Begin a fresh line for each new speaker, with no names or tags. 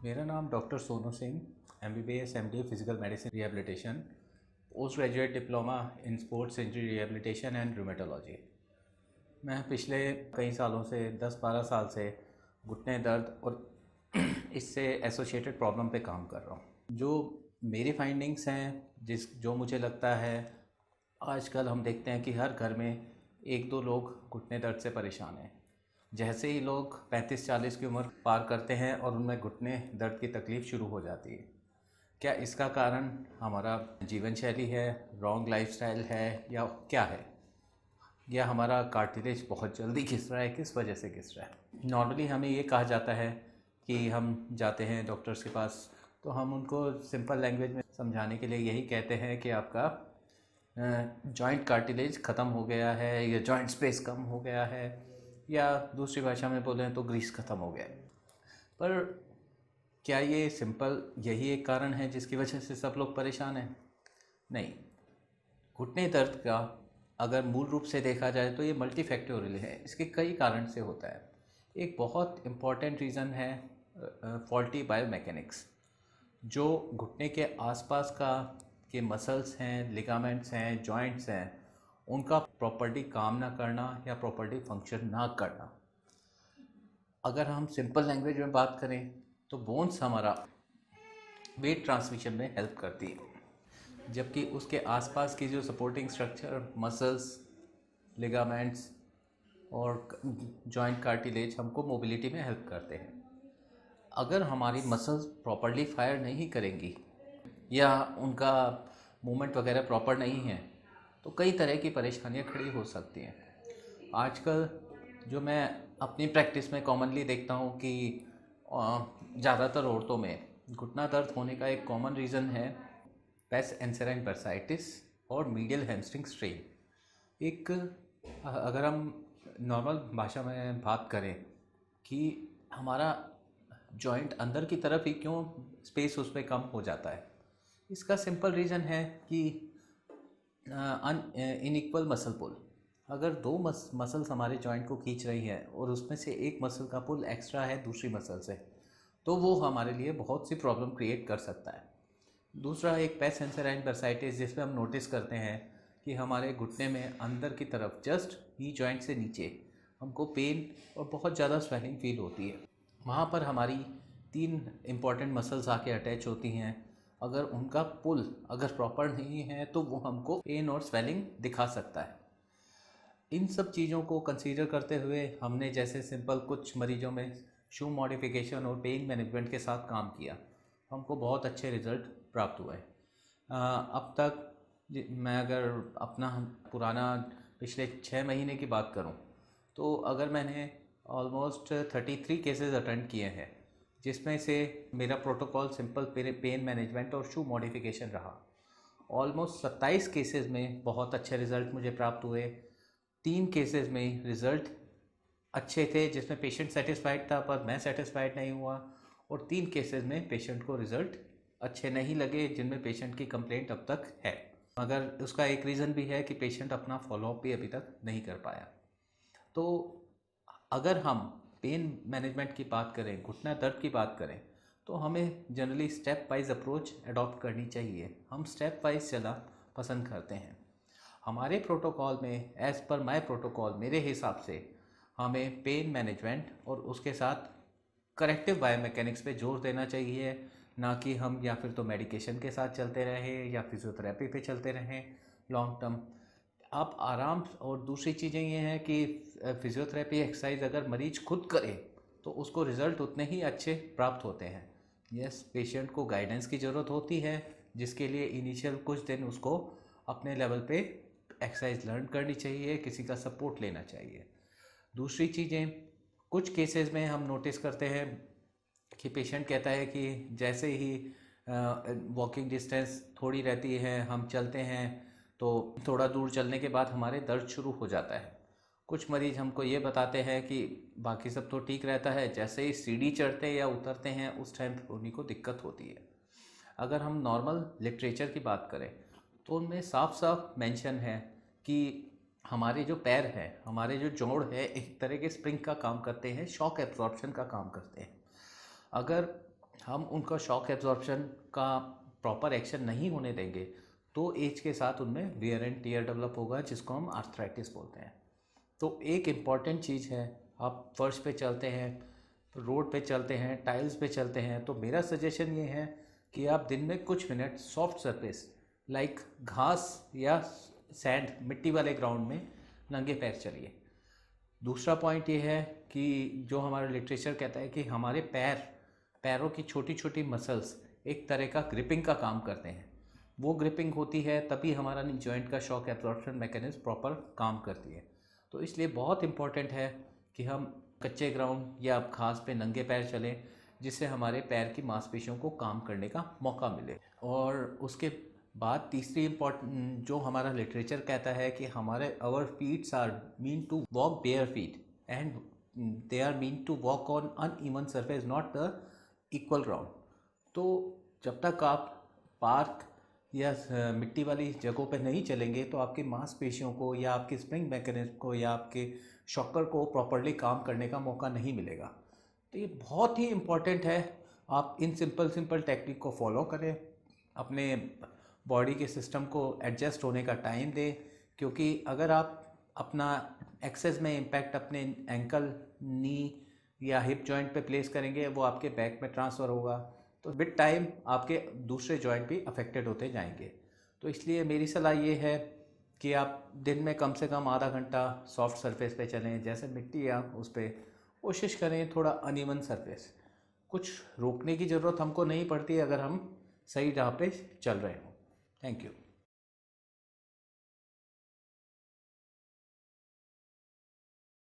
मेरा नाम doctor Sonu Singh, MBBS MD physical medicine rehabilitation, post graduate diploma in sports injury rehabilitation and rheumatology. मैं पिछले कई सालों से 10-12 साल से घुटने दर्द और इससे एसोसिएटेड प्रॉब्लम पे काम कर रहा हूँ। जो मेरी फाइंडिंग्स हैं, जो मुझे लगता है आजकल हम देखते हैं कि हर घर में 1-2 लोग घुटने दर्द से परेशान हैं। जैसे ही लोग 35-40 की उम्र पार करते हैं और उनमें घुटने दर्द की तकलीफ़ शुरू हो जाती है। क्या इसका कारण हमारा जीवन शैली है, रॉन्ग लाइफस्टाइल है, या क्या है? या हमारा कार्टिलेज बहुत जल्दी घिस रहा है? किस वजह से घिस रहा है? नॉर्मली हमें ये कहा जाता है कि हम जाते हैं डॉक्टर्स के पास, तो हम उनको सिंपल लैंग्वेज में समझाने के लिए यही कहते हैं कि आपका जॉइंट कार्टिलेज ख़त्म हो गया है, या जॉइंट स्पेस कम हो गया है, या दूसरी भाषा में बोलें तो ग्रीस ख़त्म हो गया है। पर क्या ये सिंपल यही एक कारण है जिसकी वजह से सब लोग परेशान हैं? नहीं। घुटने दर्द का अगर मूल रूप से देखा जाए तो ये मल्टीफैक्टोरियल है, इसके कई कारण से होता है। एक बहुत इम्पॉर्टेंट रीज़न है फॉल्टी बायोमैकेनिक्स। जो घुटने के आसपास के मसल्स हैं, लिगामेंट्स हैं, जॉइंट्स हैं, उनका प्रॉपर्ली काम ना करना या प्रॉपर्ली फंक्शन ना करना। अगर हम सिंपल लैंग्वेज में बात करें तो बोन्स हमारा वेट ट्रांसमिशन में हेल्प करती है, जबकि उसके आसपास की जो सपोर्टिंग स्ट्रक्चर, मसल्स, लिगामेंट्स और जॉइंट कार्टिलेज हमको मोबिलिटी में हेल्प करते हैं। अगर हमारी मसल्स प्रॉपर्ली फायर नहीं करेंगी या उनका मूवमेंट वगैरह प्रॉपर नहीं है तो कई तरह की परेशानियां खड़ी हो सकती हैं। आजकल जो मैं अपनी प्रैक्टिस में कॉमनली देखता हूँ कि ज़्यादातर औरतों में घुटना दर्द होने का एक कॉमन रीज़न है पेस एंसेराइन बर्साइटिस और मीडियल हैमस्ट्रिंग स्ट्रेन। एक अगर हम नॉर्मल भाषा में बात करें कि हमारा जॉइंट अंदर की तरफ ही क्यों स्पेस उसमें कम हो जाता है, इसका सिंपल रीज़न है कि इनइक्वल मसल पुल। अगर दो मसल्स हमारे जॉइंट को खींच रही है और उसमें से एक मसल का पुल एक्स्ट्रा है दूसरी मसल से, तो वो हमारे लिए बहुत सी प्रॉब्लम क्रिएट कर सकता है। दूसरा एक पेस एंसेराइन बर्साइटिस, जिसमें हम नोटिस करते हैं कि हमारे घुटने में अंदर की तरफ जस्ट नी जॉइंट से नीचे हमको पेन और बहुत ज़्यादा स्वेलिंग फील होती है। वहाँ पर हमारी 3 इम्पॉर्टेंट मसल्स आके अटैच होती हैं। अगर उनका पुल अगर प्रॉपर नहीं है तो वो हमको पेन और स्वेलिंग दिखा सकता है। इन सब चीज़ों को कंसीडर करते हुए हमने जैसे सिंपल कुछ मरीजों में शू मॉडिफिकेशन और पेन मैनेजमेंट के साथ काम किया, हमको बहुत अच्छे रिज़ल्ट प्राप्त हुए। अब तक मैं अगर अपना पुराना पिछले 6 महीने की बात करूं तो अगर मैंने ऑलमोस्ट 33 केसेस अटेंड किए हैं, जिसमें से मेरा प्रोटोकॉल सिंपल पेन मैनेजमेंट और शू मॉडिफिकेशन रहा। ऑलमोस्ट 27 केसेस में बहुत अच्छे रिज़ल्ट मुझे प्राप्त हुए। 3 केसेस में रिज़ल्ट अच्छे थे जिसमें पेशेंट सेटिस्फाइड था पर मैं सेटिस्फाइड नहीं हुआ, और 3 केसेस में पेशेंट को रिज़ल्ट अच्छे नहीं लगे जिनमें पेशेंट की कंप्लेंट अब तक है। मगर उसका एक रीज़न भी है कि पेशेंट अपना फॉलोअप भी अभी तक नहीं कर पाया। तो अगर हम पेन मैनेजमेंट की बात करें, घुटना दर्द की बात करें, तो हमें generally step wise approach adopt करनी चाहिए। हम स्टेप वाइज चलना पसंद करते हैं। हमारे प्रोटोकॉल में एज़ पर माय प्रोटोकॉल मेरे हिसाब से हमें पेन मैनेजमेंट और उसके साथ करेक्टिव बायोमैकेनिक्स पे जोर देना चाहिए, ना कि हम या फिर तो मेडिकेशन के साथ चलते रहें या फिजियोथेरेपी पे चलते रहें लॉन्ग टर्म। आप आराम, और दूसरी चीज़ें ये हैं कि फिजियोथेरेपी एक्सरसाइज अगर मरीज खुद करे तो उसको रिज़ल्ट उतने ही अच्छे प्राप्त होते हैं। यस, पेशेंट को गाइडेंस की ज़रूरत होती है, जिसके लिए इनिशियल कुछ दिन उसको अपने लेवल पे एक्सरसाइज लर्न करनी चाहिए, किसी का सपोर्ट लेना चाहिए। दूसरी चीज़ें, कुछ केसेस में हम नोटिस करते हैं कि पेशेंट कहता है कि जैसे ही वॉकिंग डिस्टेंस थोड़ी रहती है, हम चलते हैं तो थोड़ा दूर चलने के बाद हमारे दर्द शुरू हो जाता है। कुछ मरीज हमको ये बताते हैं कि बाकी सब तो ठीक रहता है, जैसे ही सीढ़ी चढ़ते या उतरते हैं उस टाइम उन्हीं को दिक्कत होती है। अगर हम नॉर्मल लिटरेचर की बात करें तो उनमें साफ साफ मेंशन है कि हमारे जो पैर हैं, हमारे जो जोड़ है, एक तरह के स्प्रिंग का काम करते हैं, शॉक एब्जॉर्प्शन का काम करते हैं। अगर हम उनका शॉक एब्जॉर्प्शन का प्रॉपर एक्शन नहीं होने देंगे तो एज के साथ उनमें वियर एंड टियर डेवलप होगा, जिसको हम आर्थराइटिस बोलते हैं। तो एक इम्पॉर्टेंट चीज़ है, आप फर्श पे चलते हैं, रोड पे चलते हैं, टाइल्स पे चलते हैं, तो मेरा सजेशन ये है कि आप दिन में कुछ मिनट सॉफ्ट सरफेस लाइक घास या सैंड, मिट्टी वाले ग्राउंड में नंगे पैर चलिए। दूसरा पॉइंट ये है कि जो हमारा लिटरेचर कहता है कि हमारे पैरों की छोटी छोटी मसल्स एक तरह का ग्रिपिंग का काम करते हैं। वो ग्रिपिंग होती है तभी हमारा जॉइंट का शॉक एब्जॉर्प्शन मैकेनिज्म प्रॉपर काम करती है। तो इसलिए बहुत इम्पॉर्टेंट है कि हम कच्चे ग्राउंड या घास पे नंगे पैर चलें, जिससे हमारे पैर की मांसपेशियों को काम करने का मौका मिले। और उसके बाद तीसरी इम्पॉर्टेंट जो हमारा लिटरेचर कहता है कि हमारे our feets are mean to walk bare feet and they are mean to walk on uneven surface not the equal ground. तो जब तक आप पार्क या मिट्टी वाली जगहों पर नहीं चलेंगे तो आपकी मांसपेशियों को या आपके स्प्रिंग मैकेनिज्म को या आपके शॉकर को प्रॉपरली काम करने का मौका नहीं मिलेगा। तो ये बहुत ही इम्पॉर्टेंट है, आप इन सिंपल टेक्निक को फॉलो करें, अपने बॉडी के सिस्टम को एडजस्ट होने का टाइम दें, क्योंकि अगर आप अपना एक्सेस में इम्पैक्ट अपने एंकल, नी या हिप जॉइंट पे प्लेस करेंगे, वो आपके बैक में ट्रांसफ़र होगा, तो विद टाइम आपके दूसरे जॉइंट भी अफेक्टेड होते जाएंगे। तो इसलिए मेरी सलाह ये है कि आप दिन में कम से कम आधा घंटा सॉफ्ट सरफेस पे चलें, जैसे मिट्टी या उस पर कोशिश करें, थोड़ा अनइवन सरफेस। कुछ रोकने की ज़रूरत हमको नहीं पड़ती अगर हम सही राह पे चल रहे हों। Thank you.